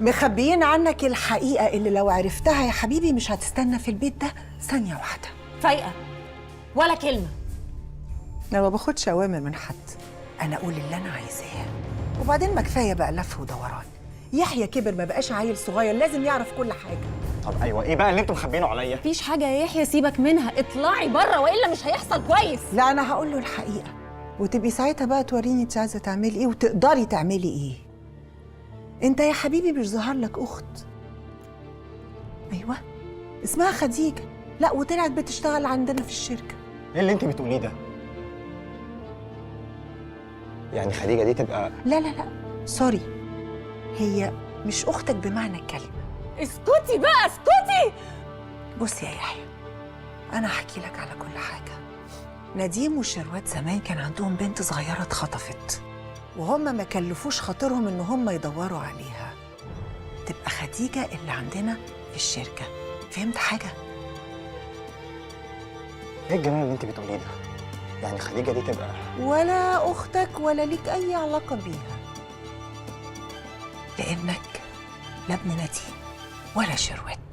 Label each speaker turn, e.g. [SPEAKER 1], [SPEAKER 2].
[SPEAKER 1] مخبيين عنك الحقيقة اللي لو عرفتها يا حبيبي مش هتستنى في البيت ده ثانية واحدة.
[SPEAKER 2] فايقة ولا كلمة.
[SPEAKER 1] أنا ما باخدش أوامر من حد، أنا أقول اللي أنا عايزاه. وبعدين ما كفاية بقى لف ودوران. يحيى كبر ما بقاش عيل صغير، لازم يعرف كل حاجة.
[SPEAKER 3] طب ايوه، ايه بقى اللي انتوا مخبينه عليا؟
[SPEAKER 2] مفيش حاجة يا يحيى، سيبك منها، اطلعي بره والا مش هيحصل كويس.
[SPEAKER 1] لا أنا هقول له الحقيقة وتبقي ساعتها بقى توريني أنت عايزة تعملي إيه وتقدري تعملي إيه. أنت يا حبيبي مش ظهر لك أخت؟ أيوه اسمها خديجة، لا وطلعت بتشتغل عندنا في الشركة.
[SPEAKER 3] ايه اللي انت بتقوليه ده؟ يعني خديجه دي تبقى؟
[SPEAKER 1] لا لا لا سوري، هي مش أختك بمعنى الكلمة.
[SPEAKER 2] اسكتي بقى اسكتي.
[SPEAKER 1] بص يا يحيى، أنا هحكي لك على كل حاجة. نديم وشروات زمان كان عندهم بنت صغيرة اتخطفت، وهم ما كلفوش خاطرهم إن هم يدوروا عليها. تبقى خديجة اللي عندنا في الشركة. فهمت حاجة؟
[SPEAKER 3] ايه الجنان اللي انت بتقوليه ده؟ يعني خديجه دي تبقى؟
[SPEAKER 1] ولا أختك ولا ليك أي علاقة بيها، لأنك لا ابن نديم ولا شروات.